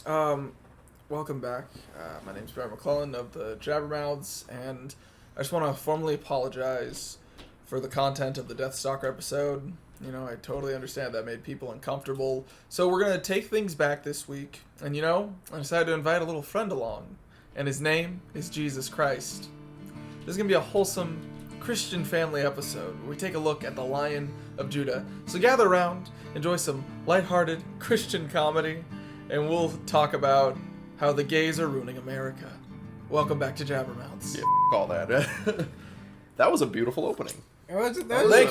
Um, Welcome back. My name's Brad McClellan of the Jabbermouths, and I just want to formally apologize for the content of the Deathstalker episode. You know, I totally understand that made people uncomfortable. So we're going to take things back this week, and I decided to invite a little friend along, and his name is Jesus Christ. This is going to be a wholesome Christian family episode where we take a look at the Lion of Judah. So gather around, enjoy some lighthearted Christian comedy, and we'll talk about how the gays are ruining America. Welcome back to Jabbermouths. Yeah, all that. That was a beautiful opening. Thank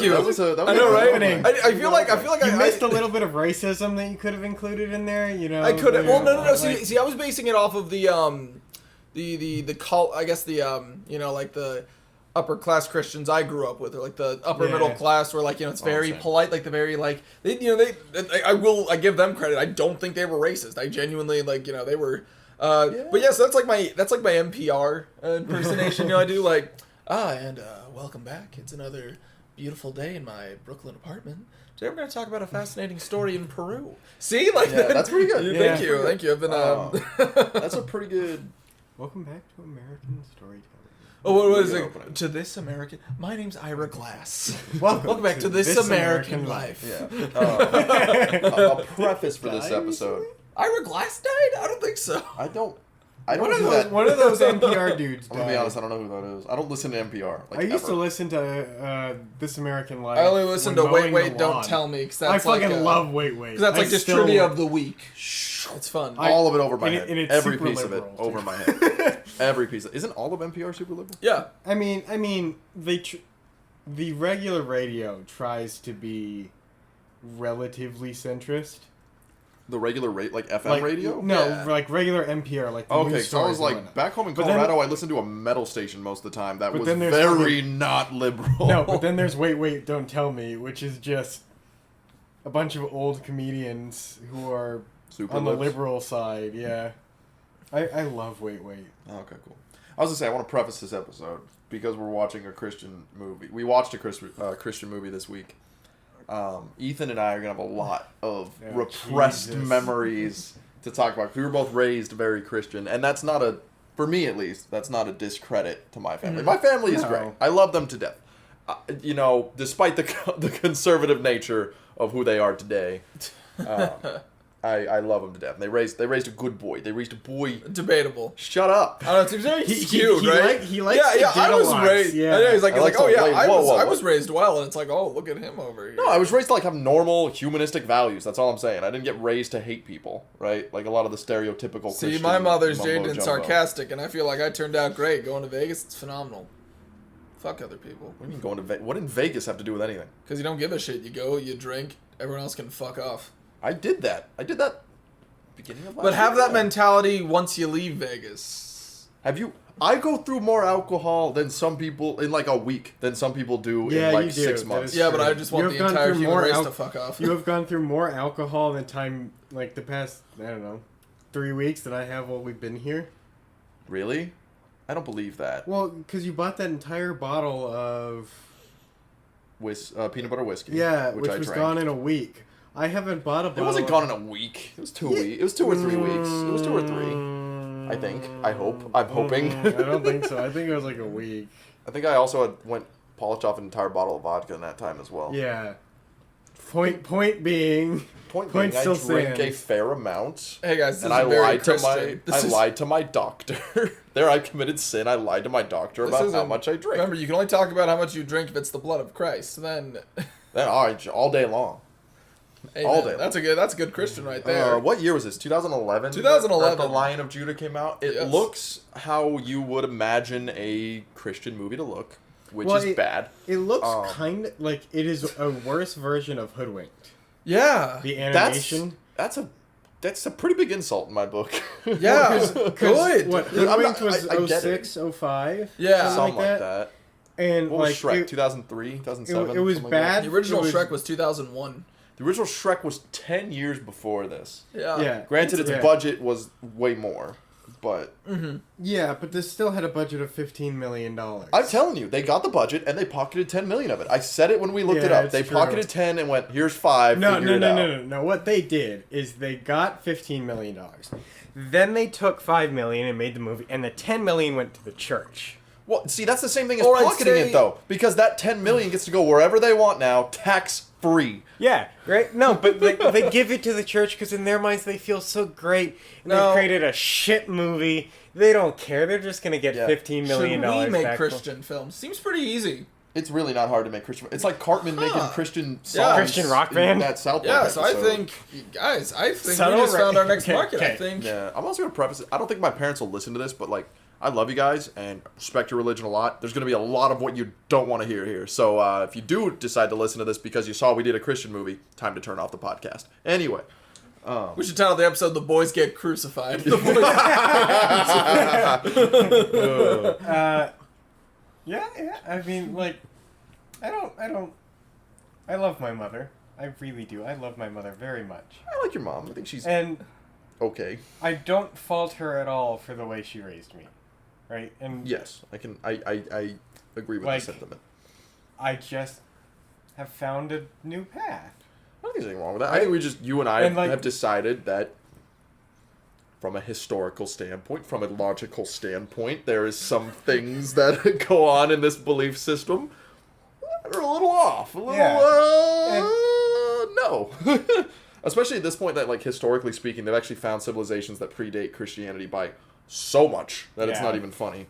you. That was a I know, right? Opening. I feel like you missed a little bit of racism that you could have included in there. You know, I could have. Well, no. like- See, I was basing it off of the cult. I guess like the upper class Christians I grew up with, or like the upper middle class, where it's very polite, like the very I give them credit. I don't think they were racist. I genuinely they were. But yes, that's like my NPR impersonation. I do welcome back. It's another beautiful day in my Brooklyn apartment. Today we're going to talk about a fascinating story in Peru. See, that's pretty good. Thank you. I've been that's a pretty good. Welcome back to American Storytelling. Oh, what is it? Opening. To this American... My name's Ira Glass. Welcome back to this American life. Yeah. A preface for this episode. Ira Glass died? I don't think so. I don't One of those NPR dudes died. I'm gonna be honest, I don't know who that is. I don't listen to NPR. I used to listen to This American Life. I only listen to Wait, Don't Tell Me. Cause that's I fucking love Wait. Because that's like just trivia of the week. It's fun. All of it over my head. And it's every super piece liberal, of it over my head. Every piece. Isn't all of NPR super liberal? Yeah. I mean, the regular radio tries to be relatively centrist. The regular FM radio? No, like regular NPR, like the news so I was stories back home in Colorado, I listened to a metal station most of the time that was then very not liberal. No, but then there's Wait, Don't Tell Me, which is just a bunch of old comedians who are super on libs. the liberal side, yeah. I love Wait. Okay, cool. I was gonna say, I want to preface this episode because we're watching a Christian movie. We watched a Christian movie this week. Ethan and I are gonna have a lot of repressed memories to talk about. We were both raised very Christian, and that's not for me at least, that's not a discredit to my family. My family is great. I love them to death. Despite the conservative nature of who they are today. I love them to death. And they raised a good boy. They raised a boy. Debatable. Shut up. I don't know. It's very cute, right? He likes to I was raised. Yeah. I know, he's like, I was whoa. raised well, and it's like, oh, look at him over here. No, I was raised to have normal humanistic values. That's all I'm saying. I didn't get raised to hate people, right? Like a lot of the stereotypical. See, Christian my mother's mumbo jaded and jumbo. sarcastic, and I feel like I turned out great. Going to Vegas, it's phenomenal. Fuck other people. What do you mean going to Vegas? What did Vegas have to do with anything? Because you don't give a shit. You go, you drink. Everyone else can fuck off. I did that. Beginning of last But have year. that mentality once you leave Vegas. Have you? I go through more alcohol than some people in a week than some people do in you do. 6 months. Yeah, but I just want the entire human race to fuck off. You have gone through more alcohol than time, the past, 3 weeks that I have while we've been here. Really? I don't believe that. Well, because you bought that entire bottle of... peanut butter whiskey. Yeah, which was gone in a week. I haven't bought a bottle. It wasn't gone in a week. It was 2 weeks. It was 2 or 3 weeks. It was 2 or 3. I think. I hope. I'm hoping. I don't think so. I think it was a week. I think I also polished off an entire bottle of vodka in that time as well. Yeah. Point being, I still drank a stands. fair amount. Hey guys, this and is I very lied Christian. lied to my doctor. There I committed sin. I lied to my doctor about how much I drink. Remember, you can only talk about how much you drink if it's the blood of Christ. Then all day long. Amen. All day. That's a good Christian right there. What year was this? 2011? 2011. The Lion of Judah came out. It looks how you would imagine a Christian movie to look, which is bad. It looks kind of like it is a worse version of Hoodwinked. Yeah. The animation. That's a pretty big insult in my book. Yeah. Good. What, Hoodwinked was 06, 05? Yeah. Something like that. And what was Shrek? 2003, 2007? It was bad. The original Shrek was 2001. The original Shrek was 10 years before this. Yeah. Granted, its budget was way more. But Yeah, but this still had a budget of $15 million. I'm telling you, they got the budget and they pocketed $10 million of it. I said it when we looked it Yeah, up. it's They true. pocketed 10 and went, here's 5. No. What they did is they got $15 million. Then they took $5 million and made the movie, and the $10 million went to the church. Well, see, that's the same thing as Or I'd pocketing say- it, though. Because that $10 million gets to go wherever they want now, tax-free. Yeah, right? No, but they give it to the church because in their minds they feel so great. And No. they created a shit movie. They don't care. They're just going to get $15 million Should we make back. Christian films? Seems pretty easy. It's really not hard to make Christian. It's like Cartman making Christian songs. Yeah. Christian rock in band? That South Park Yeah, so I episode. think, guys, we Subtle just found our next okay, market. I okay. think. Yeah, I'm also going to preface it. I don't think my parents will listen to this, but, like, I love you guys and respect your religion a lot. There's going to be a lot of what you don't want to hear here. So if you do decide to listen to this because you saw we did a Christian movie, time to turn off the podcast. Anyway. We should title the episode "The Boys Get Crucified." The boys. Yeah. I mean, like, I love my mother. I really do. I love my mother very much. I like your mom. I think she's And okay. I don't fault her at all for the way she raised me. Right? And Yes, I agree with Like- the sentiment. I just have found a new path. I don't think there's anything wrong with that. I think you and I And, like- have decided that from a historical standpoint, from a logical standpoint, there is some things that go on in this belief system that are a little off. A little, no. Especially at this point that, like, historically speaking, they've actually found civilizations that predate Christianity by so much that it's Yeah. not even funny.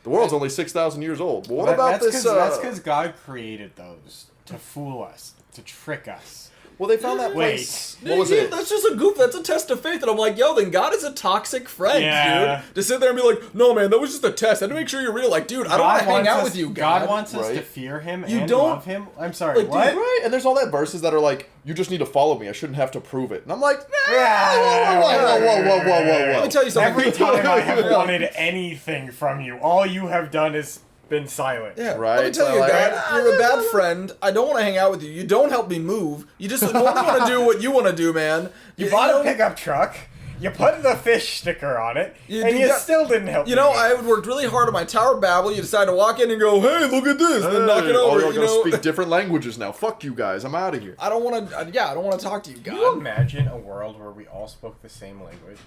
The world's only 6,000 years old. What That- about that's this? That's because God created those to fool us, to trick us. Well, they found that Wait. place. What was it? That's just a goof. That's a test of faith. And I'm like, yo, then God is a toxic friend, Yeah. dude. To sit there and be like, no, man, that was just a test. I had to make sure you're real. Like, dude, I don't want to hang wants out us- with you, God God. wants us to Right. fear Him You and don't- love Him. I'm sorry, Like, dude, what? Right, and there's all that verses that are like, you just need to follow me. I shouldn't have to prove it. And I'm like, Yeah. whoa. Let me tell you something. Every time I have wanted anything from you, all you have done is been silent. Yeah, Right, let me tell so you, like- God, you're a bad friend. I don't want to hang out with you. You don't help me move. You just only want to do what you want to do, man. You bought know- a pickup truck, you put the fish sticker on it, You and do you that- still didn't help You me. know, I had worked really hard on my Tower of Babel. You decide to walk in and go, hey, look at this, and then knock it oh, over. you're You gonna know, speak different languages now. Fuck you guys. I'm out of here. I don't want to. I don't want to talk to you, Can you God. imagine a world where we all spoke the same language?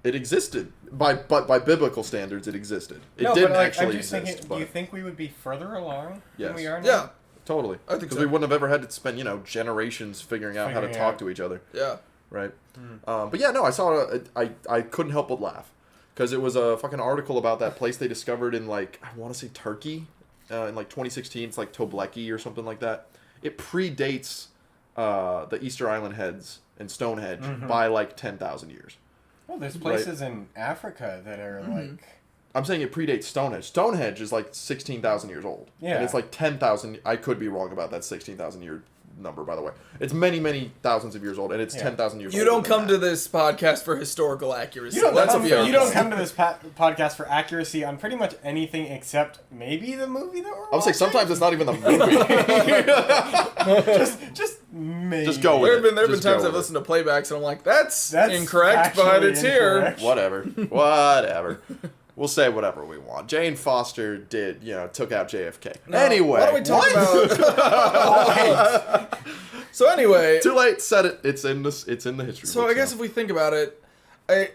It existed but by biblical standards. It existed. It no, didn't but like, actually I'm just exist. thinking, but do you think we would be further along Yes. than we are now? Yeah, totally, I think because so. we wouldn't have ever had to spend generations figuring out how to Figuring talk out. to each other. yeah. Right. But yeah, no, I saw. I couldn't help but laugh because it was a fucking article about that place they discovered in, like, I want to say Turkey, in like 2016. It's like Tobleki or something like that. It predates the Easter Island heads and Stonehenge by like 10,000 years. Well, there's places in Africa that are like... I'm saying it predates Stonehenge. Stonehenge is like 16,000 years old. Yeah. And it's like 10,000. I could be wrong about that 16,000 year number, by the way. It's many, many thousands of years old, and it's Yeah. 10,000 years You older don't than come that. to this podcast for historical accuracy. You don't, Let's come, be honest. you don't come to this podcast for accuracy on pretty much anything except maybe the movie that we're I would say watching. sometimes it's not even the movie. Just maybe. Just go with There have been Just times go I've but listened to playbacks and I'm like, that's That's incorrect, but actually it's here. incorrect. Whatever. We'll say whatever we want. Jane Foster took out JFK. No, Anyway. why don't we talk about? So anyway, Too late, said it. It's in the history so I books guess now. if we think about it, I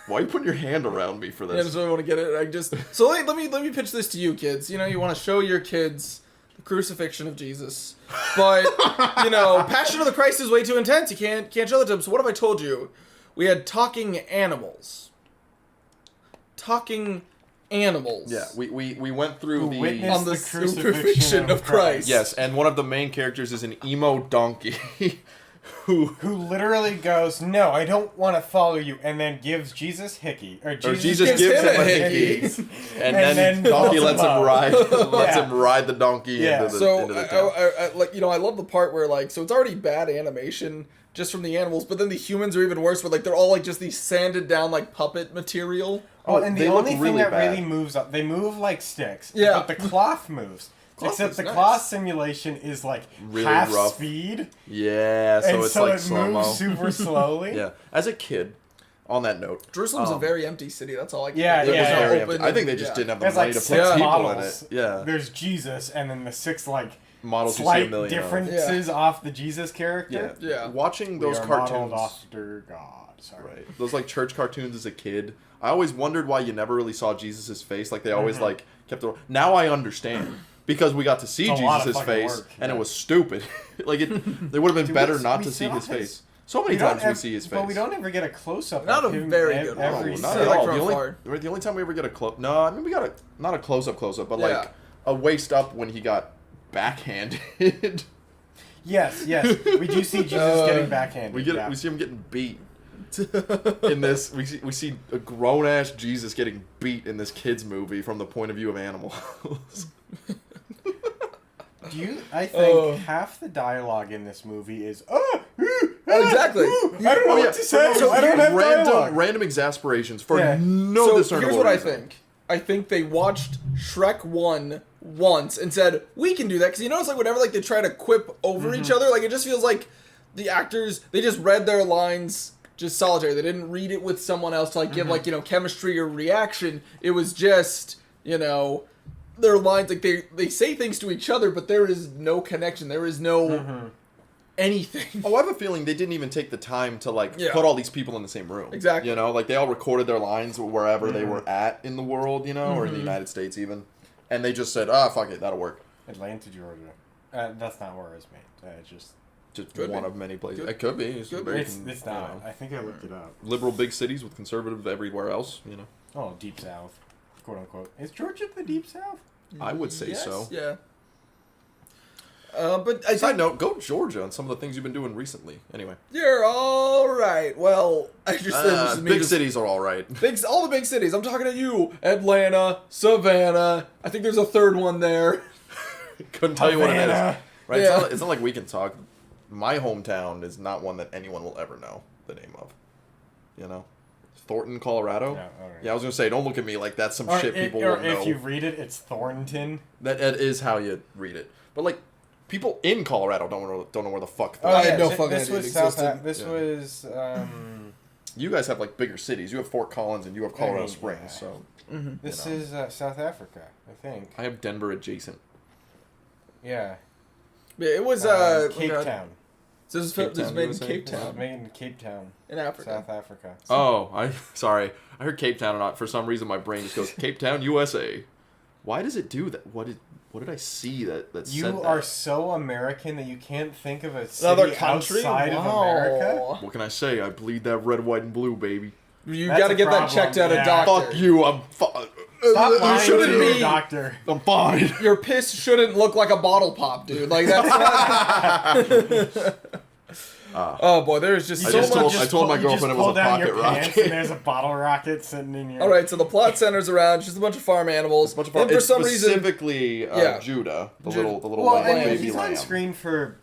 Why are you putting your hand around me for I this? just really want to get it. So let me pitch this to you kids. You want to show your kids the crucifixion of Jesus, but Passion of the Christ is way too intense. You can't show that to them. So what if I told you we had talking animals? Talking animals. Yeah, we went through Who the witnessed On the the crucifixion crucifixion of Christ. yes, and one of the main characters is an emo donkey who Who literally goes, no, I don't want to follow you, and then gives Jesus hickey. Or Jesus gives him a hickey. And then donkey calls lets him out. ride Yeah. him ride the donkey Yeah. into the So into the town. I love the part where so it's already bad animation just from the animals, but then the humans are even worse. Where they're all like just these sanded down like puppet material. Oh, and the They look only thing really that bad. really moves up, they move like sticks. Yeah. But the cloth moves. Cloth Except is the nice. cloth simulation is like Really half rough. speed. Yeah, so And it's so like it slow-mo. moves super slowly. Yeah. As a kid, on that note, Jerusalem's a very empty city. That's all I can Yeah, think. it was yeah. very Open empty. I think they just didn't have the There's money like to 6 put people models. in it. Yeah, There's Jesus, and then the 6 like models you see a slight million of. differences off the Jesus character. Yeah. Watching We those are cartoons, modeled after God. Sorry. right? Those like church cartoons as a kid. I always wondered why you never really saw Jesus' face. Like they always like kept it. Now I understand because we got to see It's a lot of Jesus' fucking face, work, and yeah. it was stupid. Like it would have been Dude, better we- not we to see saw his his- face. So many times we see his face. But we don't ever get a close up. Not of a him very ev- good one. every No, See, not scene. at like, all. from far. The only time we ever get a close. No, I mean we got not a close up, but like Yeah. a waist up when he got backhanded. Yes, we do see Jesus getting backhanded. We see him getting beat. In this, we see a grown ass Jesus getting beat in this kids movie from the point of view of animals. I think half the dialogue in this movie is Exactly. I don't know what to say. So I don't have dialogue. random exasperations for Yeah. no So discernible here's what reason. I think. I think they watched Shrek 1 once and said, we can do that. Because you notice, like, whenever like they try to quip over each other, like, it just feels like the actors, they just read their lines just solitary. They didn't read it with someone else to, like, give, like, chemistry or reaction. It was just, their lines, like, they say things to each other, but there is no connection. There is no anything. Oh, I have a feeling they didn't even take the time to put all these people in the same room. Exactly. Like they all recorded their lines wherever they were at in the world, or in the United States even, and they just said, fuck it, that'll work. Atlanta, Georgia. That's not where it's made. It's just Just one of many places. It could be. It's very it's not. I think I looked it up. liberal big cities with conservative everywhere else. Oh, Deep South, quote unquote. Is Georgia the Deep South? I would say so. Yeah. But I Side think note, go Georgia on some of the things you've been doing recently. Anyway. you're all right. Well, I just said this is me big just- cities are all right. all the big cities. I'm talking to you. Atlanta, Savannah. I think there's a third one there. Couldn't tell you what it is. Havana. Right? Yeah. It's not like we can talk. My hometown is not one that anyone will ever know the name of. Thornton, Colorado. Yeah, all right. Yeah, I was gonna say, don't look at me like that's some shit people or won't know. if you read it, it's Thornton. That is how you read it. But like, people in Colorado don't know where the fuck. I had no thi- fucking this idea it was South. existed. This Yeah. was. You guys have like bigger cities. You have Fort Collins and you have Colorado mean, Springs. yeah. So This You know. is South Africa, I think. I have Denver adjacent. Yeah. Yeah, it was Cape Town. So this Cape is Town, made in USA? Cape This was Town made in Cape Town, in Africa. South Africa. Oh, sorry. I heard Cape Town, and for some reason my brain just goes Cape Town, USA. Why does it do that? What did I see that said You that? are so American that you can't think of a city Another country outside of Wow. America. What can I say? I bleed that red, white, and blue, baby. You That's got to a get that problem, checked out yeah. of doctor. Fuck you. I'm Stop You lying shouldn't to your be. doctor. I'm fine. Your piss shouldn't look like a bottle pop, dude. Like that's. Oh boy, there's just I so just much. I told my You just girlfriend it pull was a down your pocket pants rocket. and there's a bottle rocket sitting in your. All right, so the plot centers around just a bunch of farm animals. Bunch of and for it's some reason, specifically Yeah. Judah, the Judah. little Well, white I mean, baby he's lamb. on screen for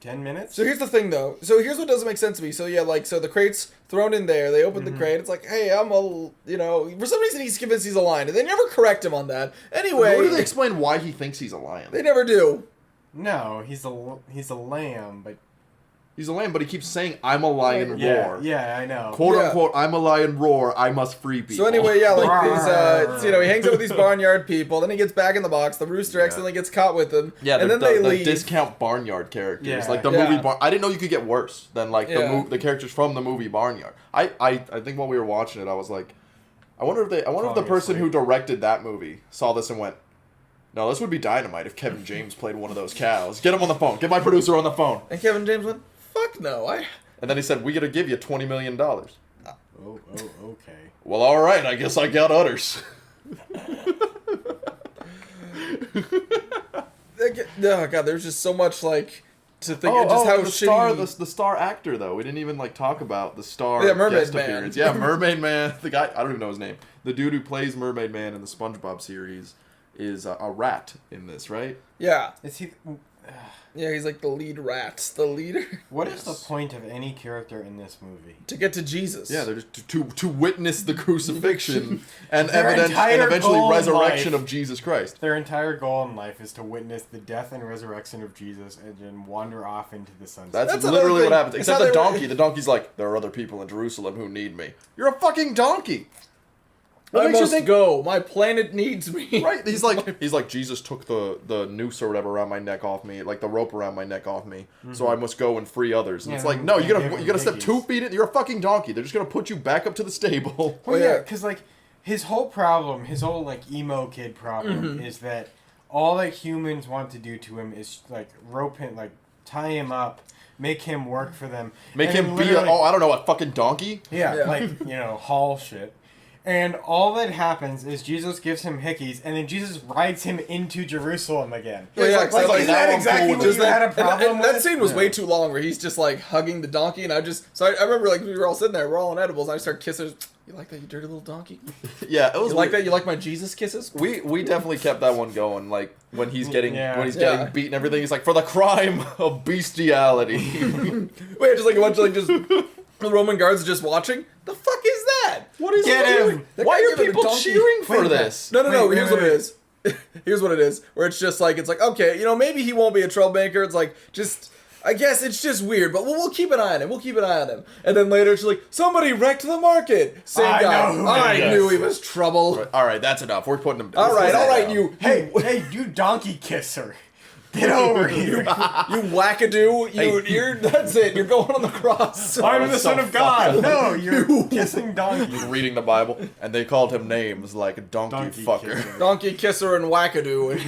10 minutes. so here's the thing, though. So here's what doesn't make sense to me. So yeah, so the crate's thrown in there. They open the crate. It's like, hey, I'm for some reason he's convinced he's a lion, and they never correct him on that. Anyway, Nor do they explain why he thinks he's a lion. they never do. No, he's a lamb, but He's a lion, but he keeps saying, "I'm a lion, roar." yeah, I know. Quote Yeah. unquote, "I'm a lion, roar. I must free people." So anyway, yeah, like these, he hangs out with these barnyard people. Then he gets back in the box. The rooster accidentally gets caught with them. yeah, and the, then they the leave. discount barnyard characters, Yeah. like the Yeah. movie. I didn't know you could get worse than like Yeah. the characters from the movie Barnyard. I think while we were watching it, I was like, I wonder if the Falling person who asleep. directed that movie saw this and went, "No, this would be dynamite if Kevin James played one of those cows. Get him on the phone. Get my producer on the phone." And Kevin James went, "Fuck no, And then he said, "We got to give you $20 million." Oh, okay. Well, all right. I guess I got udders. Oh god, there's just so much to think of just how the shitty. the star actor though. We didn't even talk about the star Yeah, Mermaid guest Man. appearance. Yeah, Mermaid Man. The guy, I don't even know his name. The dude who plays Mermaid Man in the SpongeBob series is a rat in this, right? Yeah, Is he? Yeah, he's like the lead rat, the leader. What is the point of any character in this movie? To get to Jesus. Yeah, they're just to witness the crucifixion and Their entire eventually goal in resurrection life- of Jesus Christ. Their entire goal in life is to witness the death and resurrection of Jesus and then wander off into the sunset. That's another literally thing. what happens. It's Except how the they were- donkey. The donkey's like, there are other people in Jerusalem who need me. You're a fucking donkey. What I makes you must think? go. My planet needs me. Right? He's like Jesus took the noose or whatever around my neck off me, like the rope around my neck off me. So I must go and free others. And Yeah, it's like, and no, give you him gotta step hickeys. 2 feet in. You're a fucking donkey. They're just gonna put you back up to the stable. Well, yeah. yeah, because like his whole problem, his whole like emo kid problem, is that all that humans want to do to him is like rope him, like tie him up, make him work for them, Make and him then be literally- I don't know, a fucking donkey. yeah, Yeah. like haul shit. And all that happens is Jesus gives him hickeys, and then Jesus rides him into Jerusalem again. Yeah, yeah, like, exactly. isn't that exactly what you had a problem and with? that scene was Yeah. way too long where he's just like hugging the donkey and I remember like we were all sitting there, we're all on edibles and I start kissing. You like that, you dirty little donkey? Yeah, it was You like weird. that? You like my Jesus kisses? We definitely kept that one going. Like when he's getting Yeah. getting beaten, and everything. He's like, for the crime of bestiality. Wait, just like a bunch of like just the Roman guards just watching? The fuck is that? What is Get he him! doing? That Why guy are giving a people donkey- cheering for Wait, this? No. Wait, Here's what wait. it is. Here's what it is. Where it's just like okay, maybe he won't be a troublemaker. It's like just. I guess it's just weird, but we'll keep an eye on him. We'll keep an eye on him. And then later it's like, somebody wrecked the market. Same I guy. know who I it is. knew he was trouble. All right, that's enough. We're putting him down. All right, down. you. Hey, you donkey kisser, get over here! You wackadoo. That's it. You're going on the cross. I'm the that's son so of God. fucked No, you're kissing donkey. Reading the Bible, and they called him names like donkey fucker. kisser. Donkey kisser and wackadoo.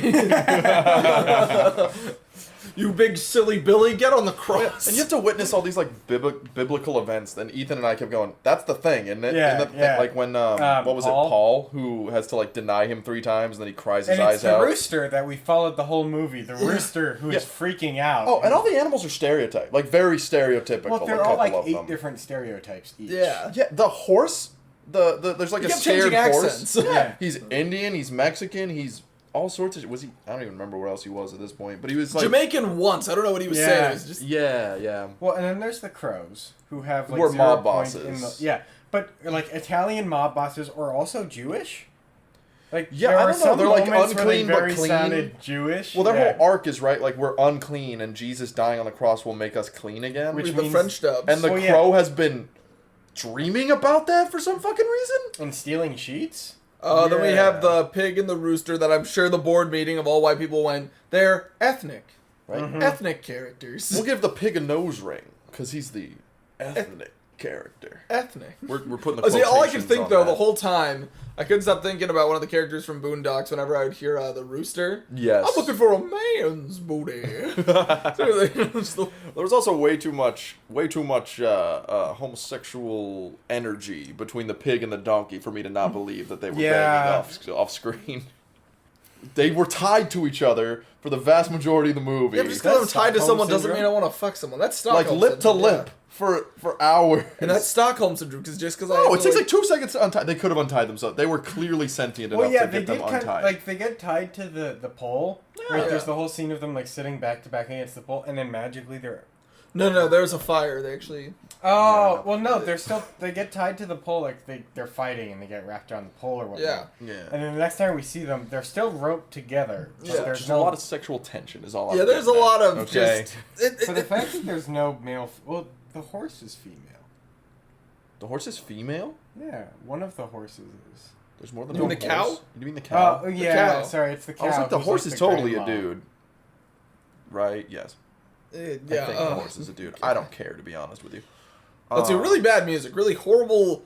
You big silly Billy, get on the cross. And you have to witness all these like biblical events. And Ethan and I kept going, "That's the thing, isn't it?" Yeah, And yeah. Like when what was Paul? it? Paul, who has to like deny him 3 times, and then he cries his And it's eyes the out. rooster that we followed the whole movie. The rooster who is freaking out. Oh, and all the animals are stereotyped, like very stereotypical. well, they're a all couple like of 8 them. different stereotypes each. Yeah. Yeah, the horse. There's like He a kept scared changing horse. accents. Yeah, he's Indian. He's Mexican. He's all sorts of. Was he? I don't even remember where else he was at this point. But he was like Jamaican once. I don't know what he was Yeah. saying. It was just Yeah. Well, and then there's the crows who have like Who are 0 mob point in bosses. the, yeah, but like Italian mob bosses are also Jewish. Like Yeah, there I are don't know, some they're, like, moments where they unclean but very clean. sounded Jewish. Well, their Yeah. whole arc is right. Like we're unclean, and Jesus dying on the cross will make us clean again. Which the means- French dubs. and the Oh, yeah. crow has been dreaming about that for some fucking reason. and stealing sheets. Then we Yeah. have the pig and the rooster that I'm sure the board meeting of all white people went, they're ethnic. Right. Ethnic characters. We'll give the pig a nose ring because he's the ethnic character. Ethnic. We're putting the See, all I could quotations think on though that. the whole time, I couldn't stop thinking about one of the characters from Boondocks whenever I would hear the rooster. Yes. I'm looking for a man's booty. There was also way too much homosexual energy between the pig and the donkey for me to not believe that they were Yeah. banging off screen. They were tied to each other for the vast majority of the movie. Yeah, just because I'm That's tied to Stockholm someone doesn't syndrome. mean I want to fuck someone. That's like Stockholm lip to syndrome, lip for hours. Yeah. And that's Stockholm syndrome, because just because No, it takes like 2 seconds to untie. They could have untied themselves. They were clearly sentient enough Well, yeah, to they get them did kind untied. of, like they get tied to the pole. Right, Yeah. there's the whole scene of them like sitting back to back against the pole, and then magically they're. No, there's a fire. They actually. Oh Yeah. well, no, they're still they get tied to the pole like they're fighting and they get wrapped around the pole or whatnot. Yeah. yeah. And then the next time we see them, they're still roped together. but Yeah. there's Just no a lot of sexual tension is all. Yeah, I'm there's a getting at. lot of Okay. just. For the fact that there's no male. Well, the horse is female. The horse is female. Yeah, one of the horses is. There's more than You one mean the horse? cow? You mean the cow? Oh yeah, cow. sorry, it's the cow. I was like, the who's, horse is the totally a grandma. dude. Right? Yes. Yeah. I think the horse is a dude. I don't care, to be honest with you. Let's do really bad music, really horrible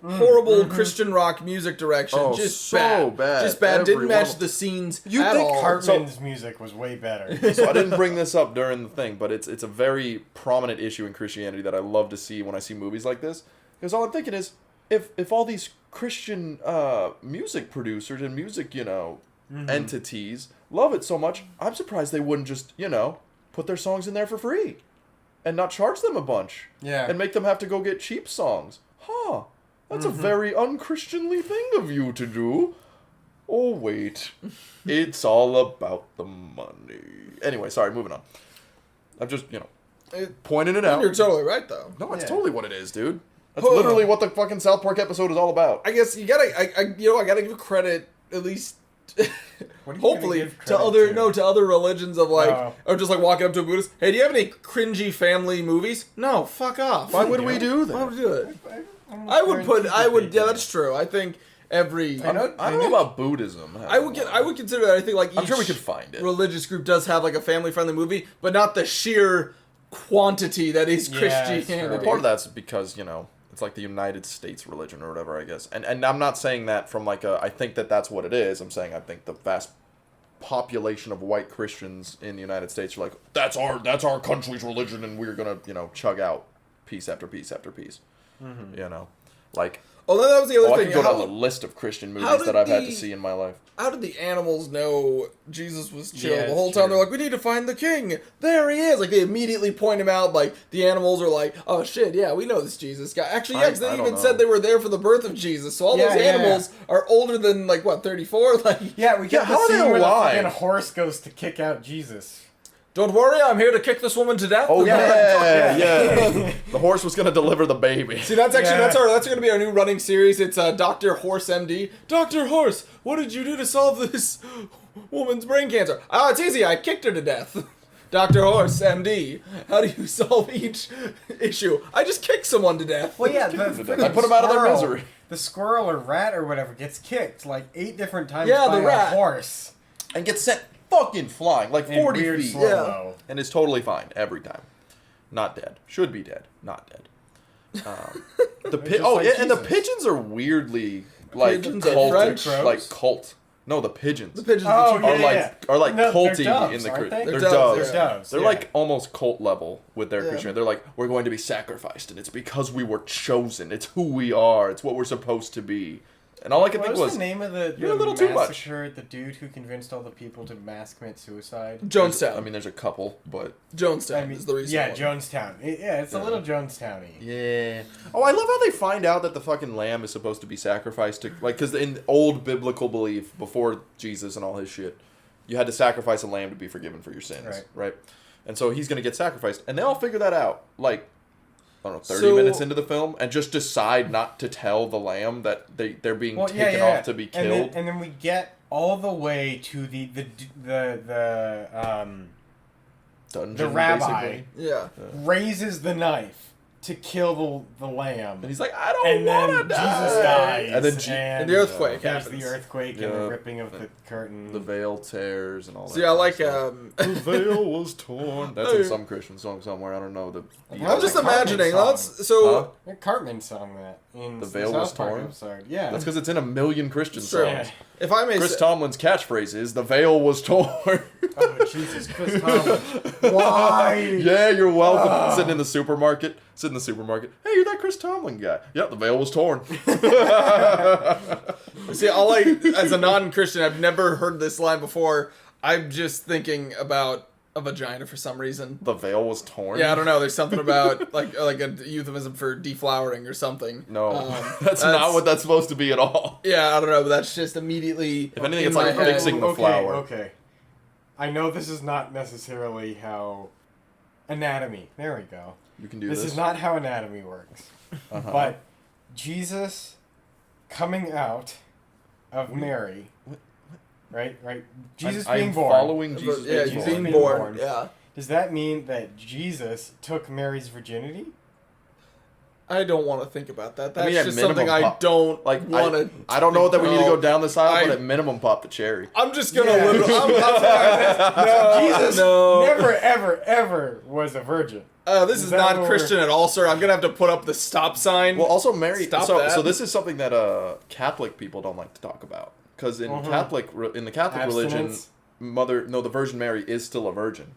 Christian rock music direction. Oh, just so bad. Just bad. Every Didn't one match of- the scenes You'd at think all. Cartman's music was way better. So I didn't bring this up during the thing, but it's a very prominent issue in Christianity that I love to see when I see movies like this. Because all I'm thinking is, if all these Christian music producers and music, entities love it so much, I'm surprised they wouldn't just, put their songs in there for free. And not charge them a bunch. Yeah. And make them have to go get cheap songs. Huh. That's a very unchristianly thing of you to do. Oh, wait. It's all about the money. Anyway, sorry, moving on. I'm just, pointing it out. You're totally right, though. No, it's totally what it is, dude. That's literally what the fucking South Park episode is all about. I guess you gotta, I gotta give credit at least. Hopefully to other religions of like, or just like walking up to a Buddhist. Hey, do you have any cringy family movies? No, fuck off. Why would we do that? Why would we do it? I would. Yeah, that's true. I think every. I don't know about Buddhism. I would consider that. I think like I'm sure we could find it. Religious group does have like a family friendly movie, but not the sheer quantity that is Christianity. Part of that's because it's like the United States religion or whatever, I guess. And I'm not saying that from like I think that's what it is. I'm saying I think the vast population of white Christians in the United States are like, that's our country's religion, and we're gonna chug out piece after piece after piece. Mm-hmm. Like. Oh, that was the other thing. I could go down the list of Christian movies that I've had to see in my life. How did the animals know Jesus was chill the whole time? They're like, we need to find the king. There he is. Like, they immediately point him out. Like, the animals are like, oh, shit, yeah, we know this Jesus guy. Actually, because they even said they were there for the birth of Jesus. So all those animals are older than, like, what, 34? Like, we get the scene where the fucking horse goes to kick out Jesus. Don't worry, I'm here to kick this woman to death. Oh yeah. The horse was gonna deliver the baby. See, that's gonna be our new running series. It's Dr. Horse MD. Dr. Horse, what did you do to solve this woman's brain cancer? Oh, it's easy. I kicked her to death. Dr. Horse MD, how do you solve each issue? I just kick someone to death. Well, yeah, I put them out of their misery. The squirrel or rat or whatever gets kicked like 8 different times by a horse and gets sent fucking flying like 40 feet. Slow-mo. And is totally fine every time. Not dead. Should be dead. Not dead. And the pigeons are weirdly like cultish, like cult. No, the pigeons. The pigeons are like culty doves, in the Christian. They're doves. They're doves. They're like almost cult level with their Christianity. They're like, we're going to be sacrificed, and it's because we were chosen. It's who we are. It's what we're supposed to be. And all I could think was the name of the you're a little too much. The dude who convinced all the people to mass commit suicide. Jonestown. I mean, there's a couple, but Jonestown is the reason. Yeah, Jonestown. It's a little Jonestowny. Yeah. Oh, I love how they find out that the fucking lamb is supposed to be sacrificed to, like, because in old biblical belief before Jesus and all his shit, you had to sacrifice a lamb to be forgiven for your sins, right? And so he's gonna get sacrificed, and they all figure that out, like, I don't know, 30 minutes into the film, and just decide not to tell the lamb that they're being taken off to be killed. And then we get all the way to the dungeon, the rabbi raises the knife to kill the lamb. And he's like, I don't want to die. And then Jesus dies. And the earthquake happens. There's the earthquake and the ripping of the curtain. The veil tears and all that. See, I like... the veil was torn. That's in some Christian song somewhere. I don't know. I'm just imagining. Cartman sung that in The Veil Was Torn? Episode. Yeah. That's because it's in a million Christian songs. Yeah. If I may Chris Tomlin's catchphrase is, the veil was torn. Oh, Jesus, Chris Tomlin. Why? Yeah, you're welcome. Sitting in the supermarket. Hey, you're that Chris Tomlin guy. Yep, the veil was torn. See, as a non-Christian, I've never heard this line before. I'm just thinking about a vagina for some reason. The veil was torn? Yeah, I don't know. There's something about like a euphemism for deflowering or something. No, that's not what that's supposed to be at all. Yeah, I don't know, but that's just immediately. If anything, it's like fixing the flower. Okay. I know this is not necessarily how anatomy. There we go. You can do this. This is not how anatomy works. But Jesus coming out of Mary. Right? Jesus being born. Following Jesus. Yeah, Jesus being born. Yeah. Does that mean that Jesus took Mary's virginity? I don't want to think about that. That's just something I don't want to. I don't know that we need to go down this aisle, but at minimum, pop the cherry. I'm just gonna. I'm Jesus never, ever, ever was a virgin. This is not Christian at all, sir. I'm gonna have to put up the stop sign. Well, also Mary. So this is something that Catholic people don't like to talk about, because in the Catholic religion, the Virgin Mary is still a virgin.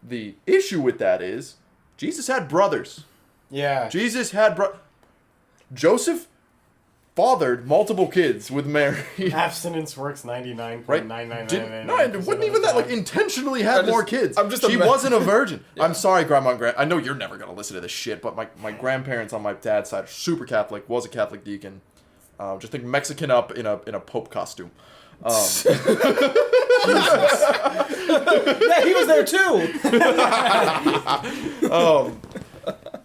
The issue with that is Jesus had brothers. Yeah. Jesus had Joseph fathered multiple kids with Mary. Abstinence works 99.99999%. No, it wasn't even that. Like, intentionally had more kids. She wasn't a virgin. Yeah. I'm sorry, Grandma and I know you're never gonna listen to this shit, but my grandparents on my dad's side are super Catholic. Was a Catholic deacon. Just think Mexican up in a pope costume. Yeah, he was there too.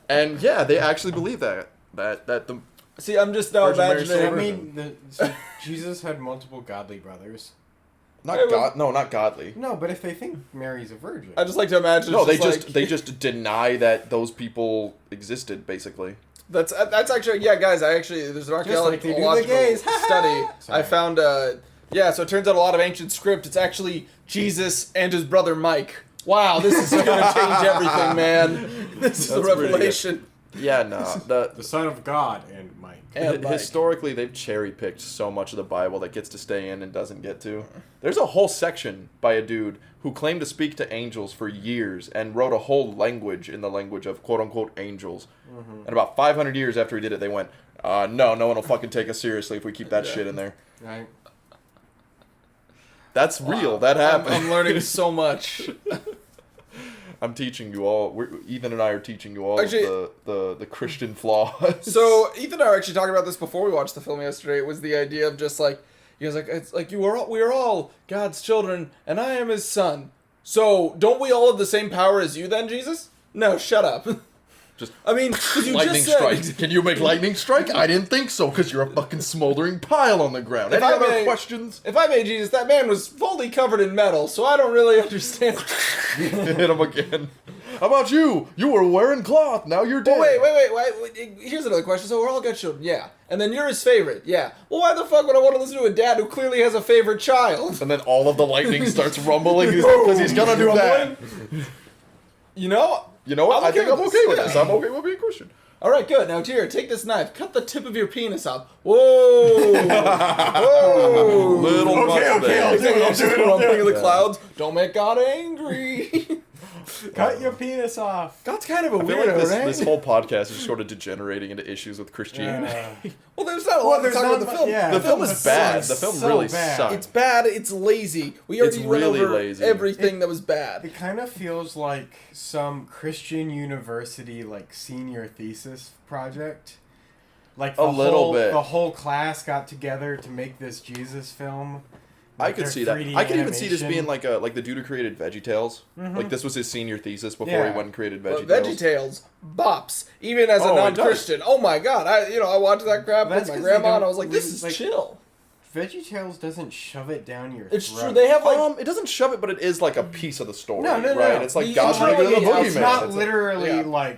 And yeah, they actually believe that the See, I'm just now Virgin Mary imagining. So Jesus had multiple godly brothers. not godly. No, but if they think Mary's a virgin. I just like to imagine. No, it's they just deny that those people existed, basically. That's actually, yeah, guys. There's an archaeological like they do the gays. study. Sorry. I found so it turns out a lot of ancient script. It's actually Jesus and his brother Mike. Wow, this is gonna change everything, man. This is a That's pretty revelation. Yeah, no. The Son of God and Mike. And Mike. Historically, they've cherry-picked so much of the Bible that gets to stay in and doesn't get to. There's a whole section by a dude who claimed to speak to angels for years and wrote a whole language in the language of quote-unquote angels. Mm-hmm. And about 500 years after he did it, they went, no one will fucking take us seriously if we keep that shit in there. Right. That's real. That happened. I'm learning so much. I'm teaching you all. Ethan and I are teaching you all Actually, the Christian flaws. So Ethan and I were actually talking about this before we watched the film yesterday. It was the idea of just like, he was like, it's like we are all God's children, and I am His son. So don't we all have the same power as you then, Jesus? No, shut up. Just I mean, 'cause you lightning just said, strike. Can you make lightning strike? I didn't think so, because you're a fucking smoldering pile on the ground. Any other questions? If I made Jesus, that man was fully covered in metal, so I don't really understand. Hit him again. How about you? You were wearing cloth. Now you're dead. Well, wait. Here's another question. So we're all God's children, yeah. And then you're His favorite, yeah. Well, why the fuck would I want to listen to a dad who clearly has a favorite child? And then all of the lightning starts rumbling because he's gonna do that. You know what? I think I'm okay with yeah. this. I'm okay with being Christian. All right, good. Now, here, take this knife. Cut the tip of your penis off. Whoa! Whoa! Little okay, I'll do it. Rumbling in the clouds. Don't make God angry. Cut your penis off. God's kind of a I feel weirdo, like right? this whole podcast is sort of degenerating into issues with Christianity. Well, there's not a lot to talk about the film. Yeah, The film is bad. sucks. The film So really bad. sucks. It's bad. It's lazy. We already It's went really over lazy. everything that was bad. It kind of feels like some Christian university senior thesis project. Like A little bit. The whole class got together to make this Jesus film. I could their see that. 3D I could even see this animation. being like the dude who created VeggieTales. Mhm. Like this was his senior thesis before Yeah. he went and created But VeggieTales. VeggieTales bops, even as a Oh, it non-Christian. Oh my god! I watched that crap That's with my 'cause grandma, they and I was like, don't- "This is like- chill." VeggieTales doesn't shove it down your It's throat. true. They have It doesn't shove it, but it is like a piece of the story, No. right? It's like The God's intro- bigger than the yeah, boogeyman. It's not It's like- literally yeah.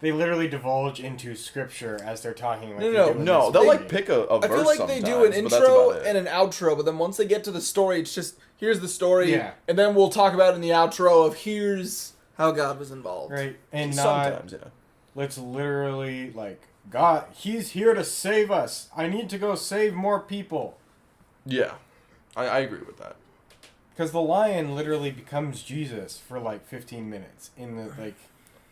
they literally divulge into scripture as they're talking. Like No, they no, do in No, this they'll movie. like pick a verse I feel like they do an sometimes, but that's intro about it. and an outro, but then once they get to the story, it's just here's the story, Yeah. and then we'll talk about it in the outro of here's how God was involved. right, and not Sometimes, yeah. let's literally God. He's here to save us. I need to go save more people. Yeah, I agree with that. Because the lion literally becomes Jesus for 15 minutes in the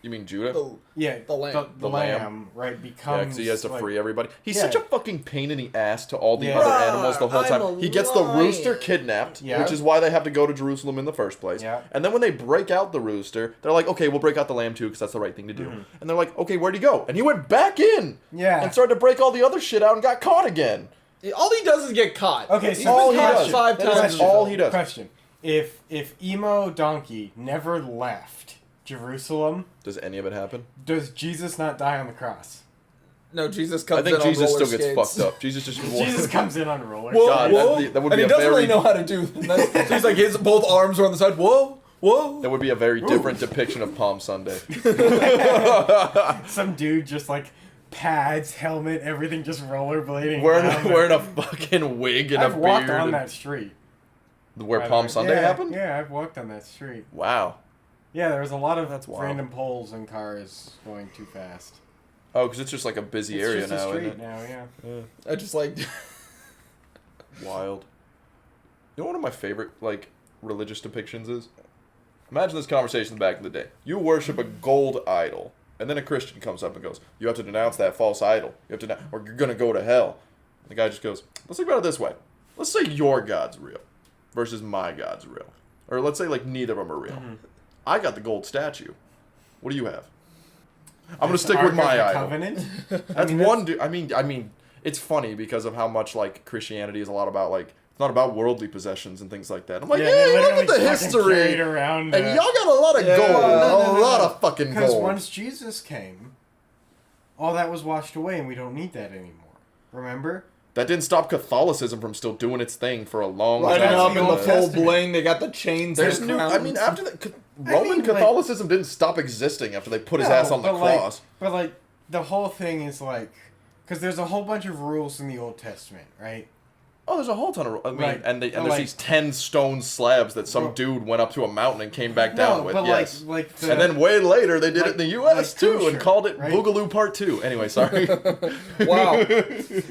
You mean Judah? The lamb. the lamb, right, becomes Yeah, because he has to free everybody. He's Yeah. such a fucking pain in the ass to all the Yeah. other animals the whole I'm time. a He gets the lion. rooster kidnapped, Yeah. which is why they have to go to Jerusalem in the first place. Yeah. And then when they break out the rooster, they're like, okay, we'll break out the lamb too, because that's the right thing to do. Mhm. And they're like, okay, where'd he go? And he went back in! Yeah. And started to break all the other shit out and got caught again. All he does is get caught. Okay, He's so been all he caught does. 5 That is times. all he does. Question: If emo donkey never left Jerusalem, Does any of it happen? does Jesus not die on the cross? No, Jesus comes I think in on Jesus roller still gets skates. fucked up. Jesus just... Jesus comes in on roller. Whoa, God, whoa. that would and be he a doesn't very... really know how to do that. So he's like, his both arms are on the side. Whoa, whoa. That would be a very different depiction of Palm Sunday. Some dude just pads, helmet, everything, just rollerblading. down wearing a fucking wig and I've a walked beard. on and- that street. Where by the Palm way. Sunday Yeah, happened? Yeah, I've walked on that street. Wow. Yeah, there was a lot of That's wild. random poles and cars going too fast. Oh, because it's just like a busy It's area just now, a street isn't now, yeah. it? I just like. Wild. You know what one of my favorite, religious depictions is? Imagine this conversation back in the day. You worship a gold idol, and then a Christian comes up and goes, you have to denounce that false idol. You have to, or you're going to go to hell. And the guy just goes, let's think about it this way. Let's say your God's real versus my God's real. Or let's say, neither of them are real. Mm-hmm. I got the gold statue. What do you have? I'm going to stick with Ark of my the idol. Covenant? That's one dude. I mean, it's funny because of how much Christianity is a lot about It's not about worldly possessions and things like that. I'm like, Yeah, yeah, they look at literally the fucking carried history. around, And y'all got a lot of Yeah. gold. No. A lot of fucking because gold. once Jesus came, all that was washed away, and we don't need that anymore. Remember? That didn't stop Catholicism from still doing its thing for a long Lighting that's up time. the in the Old full Testament. bling. They got the chains. There's and new. crowns. I mean, after the Roman mean, like- Catholicism didn't stop existing after they put his ass on the but cross. Like the whole thing is like, because there's a whole bunch of rules in the Old Testament, right? Oh, there's a whole ton of. I mean, Right. and But there's like- these 10 stone slabs that some Well- dude went up to a mountain and came back down with. but Yes. like And then way later they did it in the U.S. like too kosher, and called it right? Boogaloo Part 2. Anyway, sorry. Wow.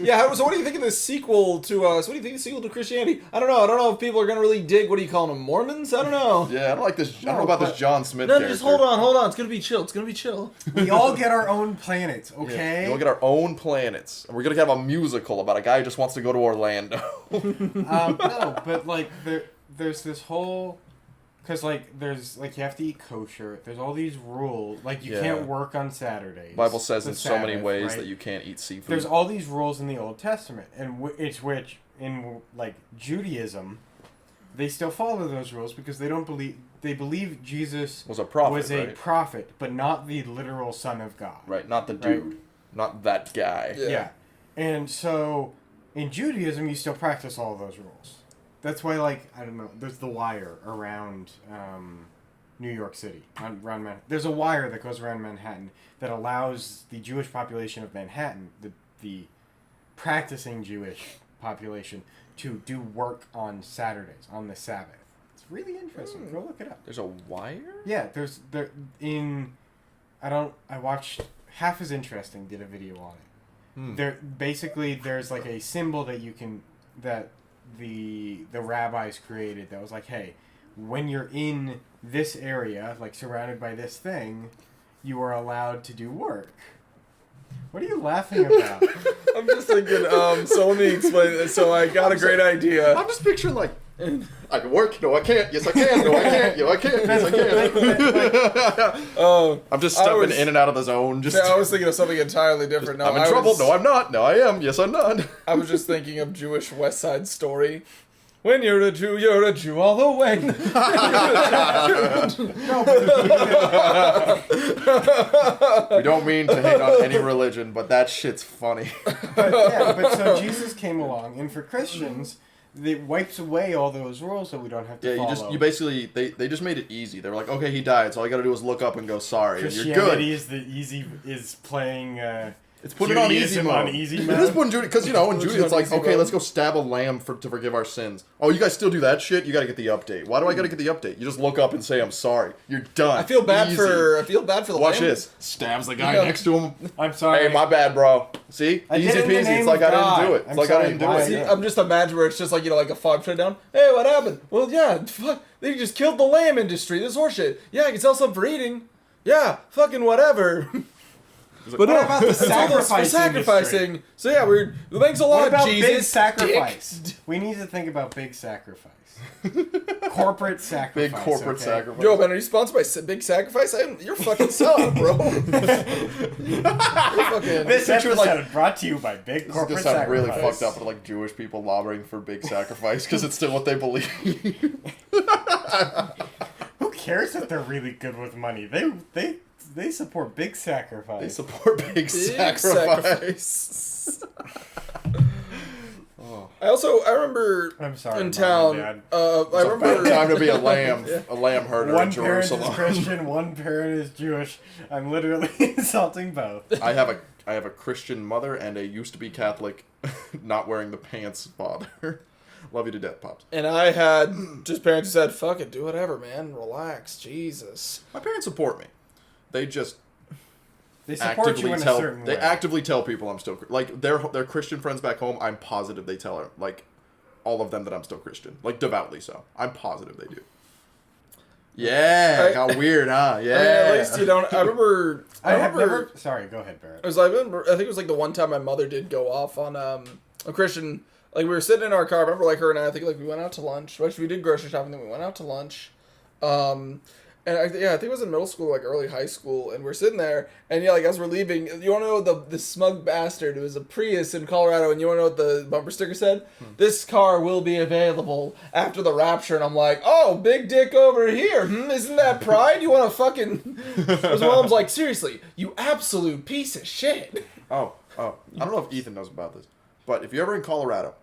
Yeah. So, what do you think of the sequel to? So, what do you think of the sequel to Christianity? I don't know. I don't know if people are gonna really dig. What do you call them? Mormons? I don't know. Yeah, I don't like this. I don't know No, about but- this John Smith No, character. just hold on. It's gonna be chill. It's gonna be chill. we all get our own planets, Yeah, okay? we'll get our own planets, and we're gonna have a musical about a guy who just wants to go to Orlando. No, but like there's this whole, because like there's like you have to eat kosher. There's all these rules, like you Yeah. can't work on Saturdays. Bible says the in so many Sabbath, ways right? that you can't eat seafood. There's all these rules in the Old Testament, and which in like Judaism, they still follow those rules because they don't believe they believe Jesus was a prophet, was a right? prophet, but not the literal Son of God. Right, not the Right. dude, not that guy. Yeah. Yeah. And so in Judaism, you still practice all those rules. That's why, like, I don't know, there's the wire around New York City. Around Manhattan. There's a wire that goes around Manhattan that allows the Jewish population of Manhattan, the practicing Jewish population, to do work on Saturdays, on the Sabbath. It's really interesting. Go look it up. There's a wire? Yeah, I watched Half as Interesting did a video on it. There's like a symbol that the rabbis created that was like, hey, when you're in this area, like surrounded by this thing, you are allowed to do work. What are you laughing about? I'm just thinking. So let me explain this. So I got a great idea. I'm just picturing like, I can work. No, I can't. Yes, I can. No, I can't. Yo, I can't. Yes, I can. I'm just stepping in and out of the zone. Just. I was thinking of something entirely different. No, I'm in trouble. No, I'm not. No, I am. Yes, I'm not. I was just thinking of Jewish West Side Story. When you're a Jew all the way. We don't mean to hate on any religion, but that shit's funny. But so Jesus came along, and for Christians, it wipes away all those rules that we don't have to Yeah, follow. you basically they just made it easy. They were like, okay, he died, so all you gotta do is look up and go sorry, and you're good. Christianity is playing. It's put it on easy Judaism mode. on easy It mode. is put in Judaism because in Put it Judaism it's on like, easy okay, mode. let's go stab a lamb to forgive our sins. Oh, you guys still do that shit? You gotta get the update. Why do I gotta get the update? You just look up and say I'm sorry. You're done. I feel bad Easy. for the Watch lamb. this. Stabs the guy Yeah. next to him. I'm sorry. Hey, my bad, bro. See, I did easy it in the peasy. name It's like of I didn't do God. it. It's I'm like I sorry, didn't do why? it. See, Yeah. I'm just imagining where it's just like, like a fog shut down. Hey, what happened? Well, yeah, fuck, they just killed the lamb industry. This horseshit. Yeah, I can sell some for eating. Yeah, fucking whatever. But What no, about the it's all this for sacrifice sacrificing. industry? So yeah, thanks a lot, What about Jesus. big sacrifice? Dick. We need to think about big sacrifice. Corporate sacrifice. Big corporate okay? sacrifice. Yo, man, are you sponsored by Big Sacrifice? You're fucking selling, bro. You're fucking. This Picture, episode like- brought to you by Big This is Corporate gonna sound Sacrifice. really fucked up, but like Jewish people lobbying for big sacrifice because it's still what they believe. Who cares if they're really good with money? They support big sacrifice. They support big sacrifice. Oh. I remember I'm sorry, in Mom town. and Dad. I It's a bad remember. time to be a lamb herder One in parent Jerusalem. is Christian, one parent is Jewish. I'm literally insulting both. I have a Christian mother and a used to be Catholic, not wearing the pants father. Love you to death, pops. And I had just parents who said, "Fuck it, do whatever, man. Relax, Jesus." My parents support me. They just They support you in a certain way. They actively tell people I'm still like their Christian friends back home. I'm positive they tell her like all of them that I'm still Christian, like devoutly so. I'm positive they do. Yeah, got weird, huh? Yeah. I mean, at least you don't. I remember. I have never. Sorry, go ahead, Barrett. It was like I think it was like the one time my mother did go off on a Christian. Like we were sitting in our car. I remember like her and I think like we went out to lunch. Actually, we did grocery shopping. Then we went out to lunch. And I think it was in middle school, like early high school, and we're sitting there, and yeah, like as we're leaving, you want to know what the smug bastard? It was a Prius in Colorado, and you want to know what the bumper sticker said? This car will be available after the rapture, and I'm like, oh, big dick over here, isn't that pride? You want to fucking... His mom's like, seriously, you absolute piece of shit. Oh, I don't know if Ethan knows about this, but if you're ever in Colorado,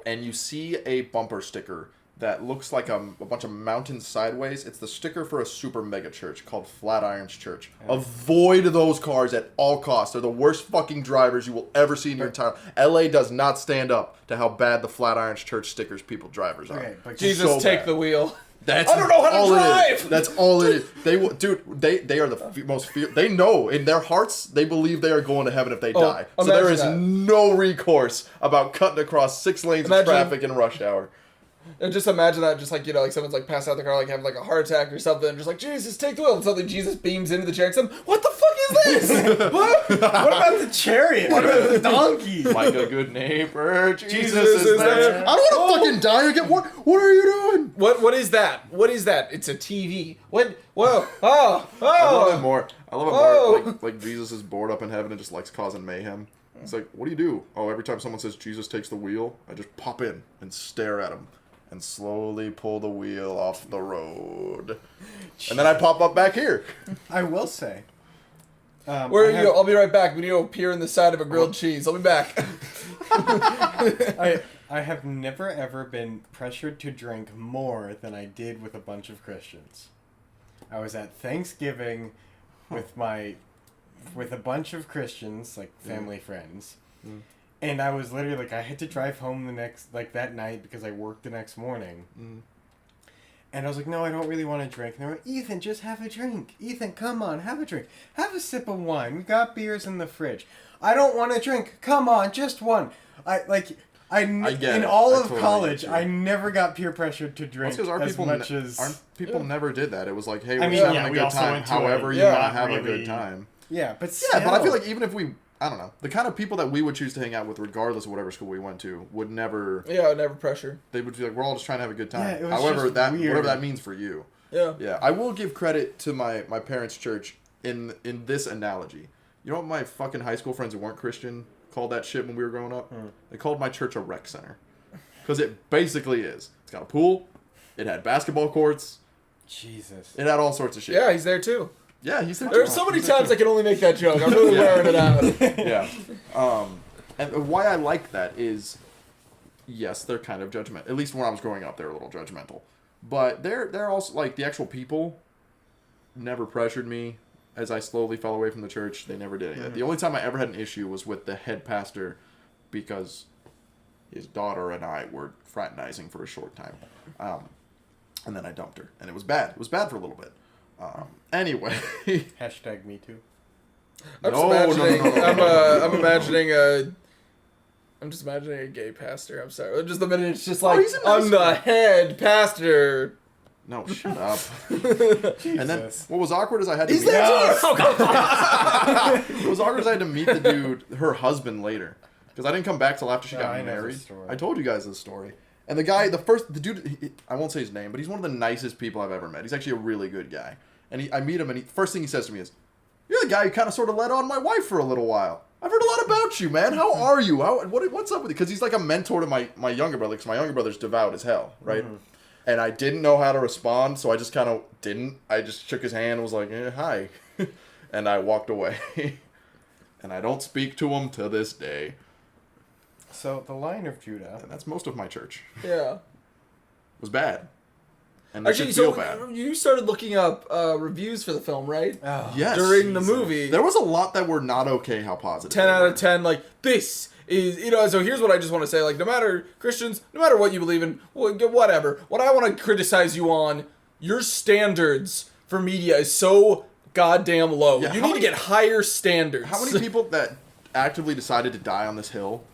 and you see a bumper sticker that looks like a bunch of mountains sideways, it's the sticker for a super mega church called Flatirons Church. Yeah. Avoid those cars at all costs. They're the worst fucking drivers you will ever see in your entire... LA does not stand up to how bad the Flatirons Church stickers people drivers are. Okay, but Jesus, so take the wheel. I don't know how to drive! That's all it is. They are the most... They know, in their hearts, they believe they are going to heaven if they die. So there is no recourse about cutting across 6 lanes of traffic in rush hour. And just imagine that, just like, you know, like someone's like passed out the car, like having like a heart attack or something, and just like, Jesus, take the wheel. And suddenly Jesus beams into the chariot and says, what the fuck is this? What about the chariot? What about the donkey? Like a good neighbor, Jesus is there. I don't want to fucking die again. What are you doing? What is that? What is that? It's a TV. What? Whoa. Oh. I love it more. Like Jesus is bored up in heaven and just likes causing mayhem. It's like, what do? Oh, every time someone says Jesus takes the wheel, I just pop in and stare at him. And slowly pull the wheel off the road. And then I pop up back here. I will say. Where are you? I'll be right back. We need to appear in the side of a grilled cheese. I'll be back. I have never ever been pressured to drink more than I did with a bunch of Christians. I was at Thanksgiving with a bunch of Christians, like family friends. Mm. And I was literally like, I had to drive home that night because I worked the next morning. Mm. And I was like, no, I don't really want to drink. And they were like, Ethan, just have a drink. Ethan, come on, have a drink. Have a sip of wine. We got beers in the fridge. I don't want to drink. Come on, just one. In all of college, I never got peer pressured to drink our people never did that. It was like, hey, we're having a good time. However you want to have a good time. Yeah, but I feel like even if we... I don't know. The kind of people that we would choose to hang out with, regardless of whatever school we went to, would never... Yeah, never pressure. They would be like, we're all just trying to have a good time. Yeah, however, whatever that means for you. Yeah. Yeah. I will give credit to my parents' church in this analogy. You know what my fucking high school friends who weren't Christian called that shit when we were growing up? They called my church a rec center. Because it basically is. It's got a pool. It had basketball courts. Jesus. It had all sorts of shit. Yeah, he's there too. Yeah, he's there. There's so many times I can only make that joke. I'm really wearing it out. Yeah. And why I like that is, yes, they're kind of judgmental. At least when I was growing up, they were a little judgmental. But they're also, like, the actual people never pressured me as I slowly fell away from the church. They never did any of that. The only time I ever had an issue was with the head pastor because his daughter and I were fraternizing for a short time. And then I dumped her. And it was bad. It was bad for a little bit. Anyway. Hashtag me too. I'm just imagining a gay pastor. I'm sorry. Just the minute it's just like, I'm the head pastor. No, shut up. And then what was awkward is I had to what was awkward is I had to meet the dude, her husband, later. Because I didn't come back till after she got married. I told you guys this story. And the guy, the dude, I won't say his name, but he's one of the nicest people I've ever met. He's actually a really good guy. And I meet him, and first thing he says to me is, "You're the guy who kind of sort of led on my wife for a little while. I've heard a lot about you, man. How are you? What's up with you?" Because he's like a mentor to my younger brother, because my younger brother's devout as hell, right? Mm-hmm. And I didn't know how to respond, so I just kind of didn't. I just shook his hand and was like, hi. And I walked away. And I don't speak to him to this day. So, the Lion of Judah. And that's most of my church. Yeah. It was bad. And actually, so bad. You started looking up reviews for the film, right? Oh, yes. During the movie. There was a lot that were not okay how positive 10 out of 10, like, this is, so here's what I just want to say, like, no matter, Christians, no matter what you believe in, whatever, what I want to criticize you on, your standards for media is so goddamn low. Yeah, you need to get higher standards. How many people that actively decided to die on this hill,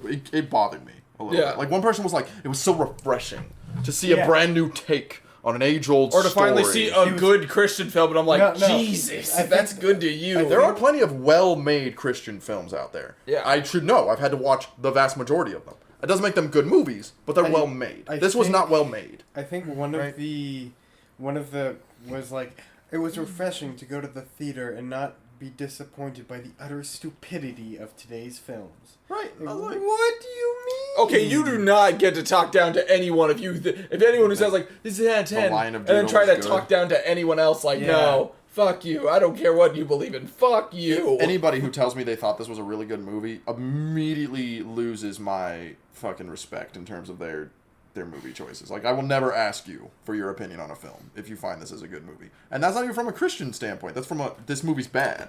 it bothered me a little bit. Like, one person was like, it was so refreshing to see a brand new take on an age-old story. Or to finally see a good Christian film, and I'm like, Jesus, that's good to you. There are plenty of well-made Christian films out there. Yeah. I should know. I've had to watch the vast majority of them. It doesn't make them good movies, but they're well-made. This was not well-made. I think one of the was like, it was refreshing to go to the theater and not be disappointed by the utter stupidity of today's films. Right. Like, what do you mean? Okay, you do not get to talk down to anyone if anyone who says like this is a 10 Lion of and then Judah try to was talk down to anyone else like no, fuck you. I don't care what you believe in. Fuck you. Anybody who tells me they thought this was a really good movie immediately loses my fucking respect in terms of their movie choices. Like, I will never ask you for your opinion on a film if you find this is a good movie. And that's not even from a Christian standpoint. That's from this movie's bad.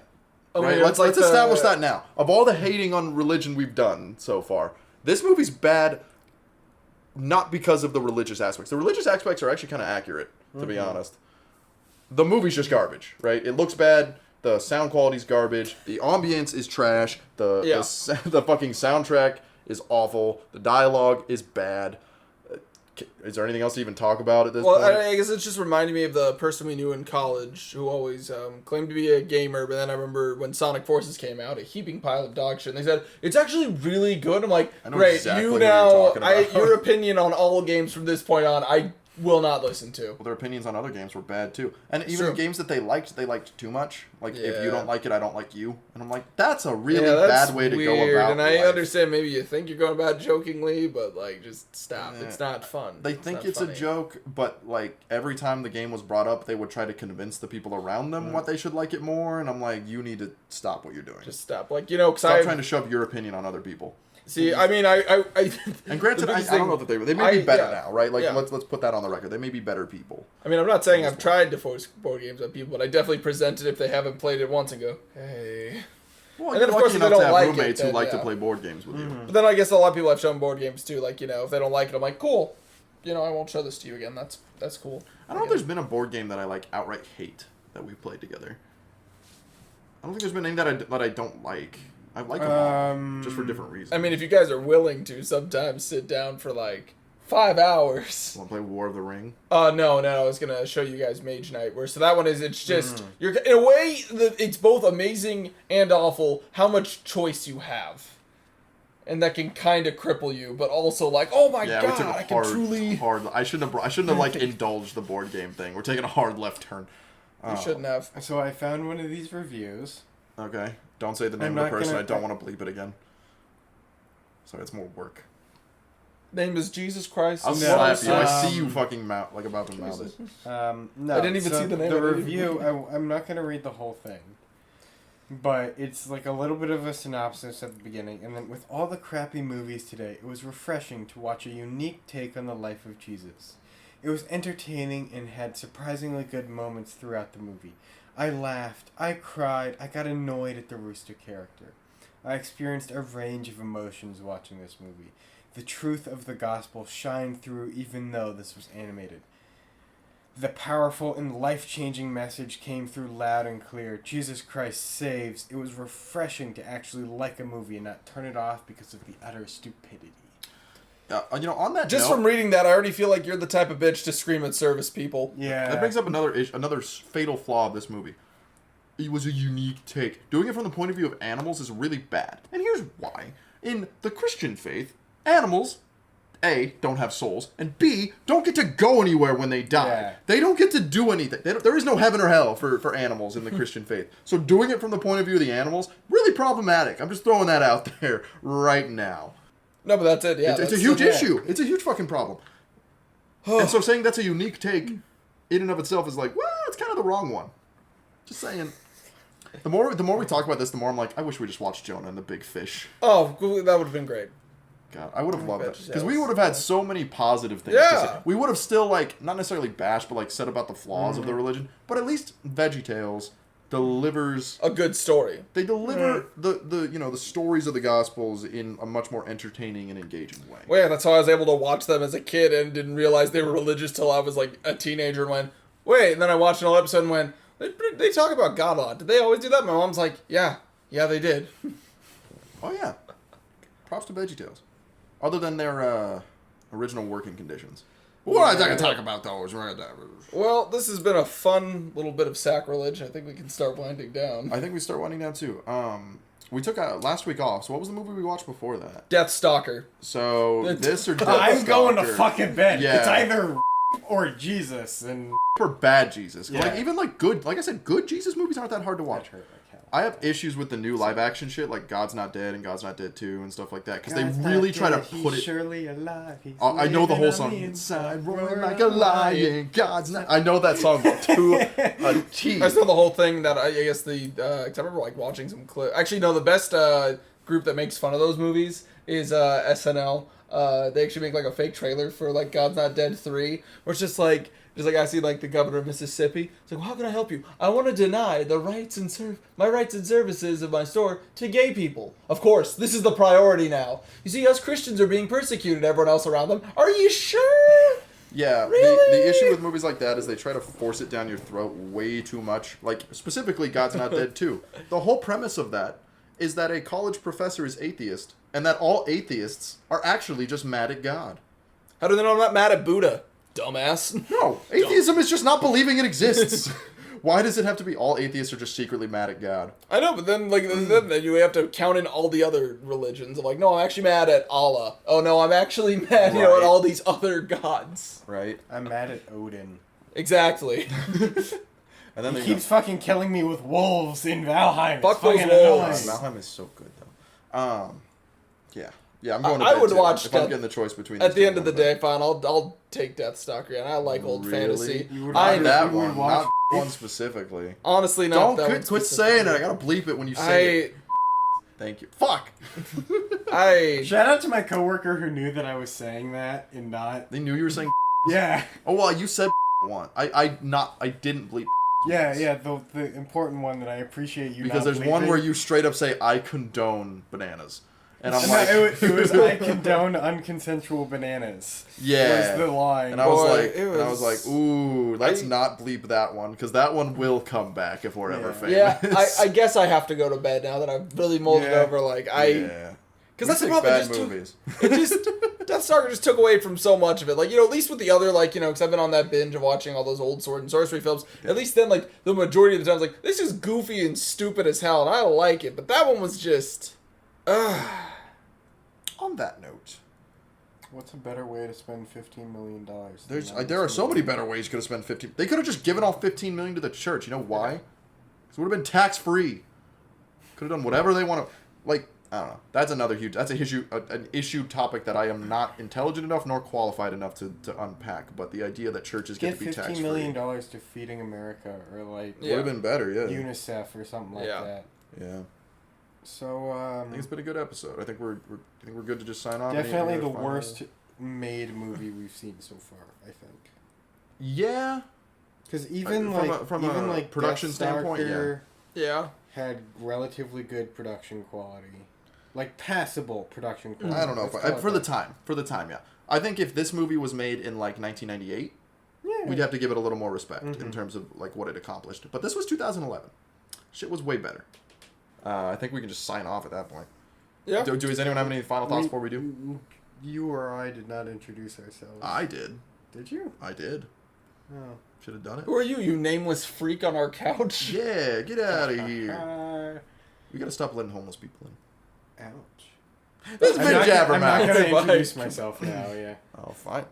Right? Let's establish that now. Of all the hating on religion we've done so far, this movie's bad not because of the religious aspects. The religious aspects are actually kind of accurate, to be honest. The movie's just garbage, right? It looks bad. The sound quality's garbage. The ambience is trash. The fucking soundtrack is awful. The dialogue is bad. Is there anything else to even talk about at this point? Well, I guess it's just reminding me of the person we knew in college who always claimed to be a gamer, but then I remember when Sonic Forces came out, a heaping pile of dog shit, and they said, it's actually really good. I'm like, great, exactly you what now, you're talking about. your opinion on all games from this point on, I will not listen to. Well, their opinions on other games were bad too, and even the games that they liked too much. Like, if you don't like it, I don't like you, and I'm like, that's a really bad way to go about. And I understand maybe you think you're going about it jokingly, but like, just stop. It's not fun. They think it's a joke, but like every time the game was brought up, they would try to convince the people around them what they should like it more, and I'm like, you need to stop what you're doing. Just stop. Like, you know, because stop trying to shove your opinion on other people. See, I mean, I and granted, I don't know that they may be better now, right? Like, let's put that on the record. They may be better people. I mean, I'm not saying I've tried to force board games on people, but I definitely present it if they haven't played it once and go, hey. Well, and then of course, if they don't like roommates who like to play board games with you. But then I guess a lot of people have shown board games too. Like, you know, if they don't like it, I'm like, cool. You know, I won't show this to you again. That's cool. I don't know if there's been a board game that I like outright hate that we've played together. I don't think there's been any that I don't like. I like them all, just for different reasons. I mean, if you guys are willing to sometimes sit down for like 5 hours. Want to play War of the Ring? No, I was gonna show you guys Mage Knight. So that one is, it's just you're in a way it's both amazing and awful how much choice you have, and that can kind of cripple you, but also like, oh my god, we took a I can truly hard. I shouldn't have like indulged the board game thing. We're taking a hard left turn. You shouldn't have. So I found one of these reviews. Okay. Don't say the name of the person. I don't want to bleep it again. So it's more work. Name is Jesus Christ. I'll slap you. I see you fucking about to mouth it. No, I didn't even see the name the of the review. I'm not going to read the whole thing. But it's like a little bit of a synopsis at the beginning. And then with all the crappy movies today, it was refreshing to watch a unique take on the life of Jesus. It was entertaining and had surprisingly good moments throughout the movie. I laughed, I cried, I got annoyed at the rooster character. I experienced a range of emotions watching this movie. The truth of the gospel shined through even though this was animated. The powerful and life-changing message came through loud and clear. Jesus Christ saves. It was refreshing to actually like a movie and not turn it off because of the utter stupidity. You know, on that just note, from reading that, I already feel like you're the type of bitch to scream at service people. Yeah. That brings up another fatal flaw of this movie. It was a unique take. Doing it from the point of view of animals is really bad. And here's why. In the Christian faith, animals, A, don't have souls, and B, don't get to go anywhere when they die. Yeah. They don't get to do anything. There is no heaven or hell for animals in the Christian faith. So doing it from the point of view of the animals, really problematic. I'm just throwing that out there right now. No, but that's it. Yeah, it's a huge issue. It's a huge fucking problem. And so saying that's a unique take in and of itself is like, well, it's kind of the wrong one. Just saying. The more we talk about this, the more I'm like, I wish we just watched Jonah and the Big Fish. Oh, that would have been great. God, I would have loved it. Because we would have had so many positive things to say. We would have still, like, not necessarily bashed, but, like, said about the flaws of the religion. But at least VeggieTales delivers a good story. They deliver the stories of the Gospels in a much more entertaining and engaging way. Well, yeah, that's how I was able to watch them as a kid and didn't realize they were religious till I was like a teenager and went, wait, and then I watched an old episode and went, they talk about God a lot. Did they always do that? My mom's like, yeah, they did. Oh yeah. Props to VeggieTales. Other than their original working conditions. We're not going to talk about those. Well, this has been a fun little bit of sacrilege. I think we can start winding down. I think we start winding down, too. We took last week off, so what was the movie we watched before that? Death Stalker. So, this or Death Stalker? I'm going to fucking bed. Yeah. It's either or Jesus and For bad Jesus. Yeah. Like, even like good, like I said, good Jesus movies aren't that hard to watch. That hurt like hell. I have issues with the new live action shit, like God's Not Dead and God's Not Dead 2 and stuff like that, because they God's really not try to dead, put he's it. surely alive. He's I know the living whole on song. the Inside, roaring like a lion. God's not. I know that song to a T. I just know the whole thing that I guess cause I remember like watching some clip. Actually, no, the best group that makes fun of those movies is SNL. They actually make like a fake trailer for like God's Not Dead 3, where it's just like I see like the governor of Mississippi. It's like, well, how can I help you? I want to deny the rights and my rights and services of my store to gay people. Of course, this is the priority now. You see, us Christians are being persecuted. Everyone else around them. Are you sure? Yeah, Really? the issue with movies like that is they try to force it down your throat way too much. Like, specifically God's Not Dead 2. The whole premise of that is that a college professor is atheist, and that all atheists are actually just mad at God. How do they know I'm not mad at Buddha? Dumbass. No, atheism is just not believing it exists. Why does it have to be all atheists are just secretly mad at God? I know, but then then you have to count in all the other religions. Like, no, I'm actually mad at Allah. Oh no, I'm actually mad, Right. at all these other gods. Right? I'm mad at Odin. Exactly. And then He they keeps fucking killing me with wolves in Valheim. Fuck It's fucking those wolves. annoying. Valheim is so good though. Yeah, I'm going to I bed would too. watch if I'm Death- getting the choice between At these the two, end of the I'm going day, fine, I'll take Deathstalker, and I like old Really? fantasy. You would I rather- that you would one, watch- not one specifically. honestly not Don't that one quit specifically. saying it. I gotta bleep it when you say it. Thank you. Fuck. I Shout out to my coworker who knew that I was saying that and not. They knew you were saying. Yeah. Oh well, you said one. I didn't bleep Yeah. The important one that I appreciate you. because not there's one bleeping. where you straight up say I condone bananas, and I'm And like, it was I condone unconsensual bananas. yeah. Was the line. And I was Boy, like, it was- ooh, let's I- not bleep that one because that one will come back if we're ever Yeah. famous. I guess I have to go to bed now that I've really mulled it Yeah. over. Like yeah. because that's the We problem. pick It bad just movies. It just Deathstalker just took away from so much of it. Like, at least with the other, like, because I've been on that binge of watching all those old sword and sorcery films. At least then, like, the majority of the time, I was like, this is goofy and stupid as hell, and I like it. But that one was just, On that note, What's a better way to spend $15 million? there are so many better ways you could have spent 15. They could have just given all 15 million to the church. You know why? Because it would have been tax free. Could have done whatever they want to. Like, I don't know. That's another huge. That's an issue topic that I am not intelligent enough nor qualified enough to unpack. But the idea that churches get to be tax $15 free million to Feeding America or like would have been better. Yeah. UNICEF or something like Yeah. that. Yeah. So I think it's been a good episode. I think we're good to just sign off. definitely Any the other final- worst made movie we've seen so far. I think. Yeah. Because even from a production standpoint, yeah. yeah. had relatively good production quality, like passable production quality. I don't know Let's if call it for the that. time, yeah. I think if this movie was made in like 1998, Yeah. we'd have to give it a little more respect in Mhm. terms of like what it accomplished. But this was 2011. Shit was way better. I think we can just sign off at that point. Yeah. Does anyone have any final thoughts before we do? You or I did not introduce ourselves. I did. Did you? I did. Oh. Should have done it. Who are you nameless freak on our couch? Yeah, get out of here. We gotta stop letting homeless people in. Ouch. This has been I'm not Jabbermouths. gonna Bye. introduce myself now. Yeah. Oh, fine.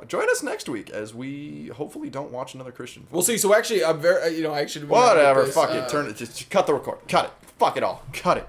Join us next week as we hopefully don't watch another Christian film. We'll see. So actually, I'm very, I actually. Whatever. this, Fuck it. Turn it. Just cut the record. Cut it. Fuck it all. Cut it.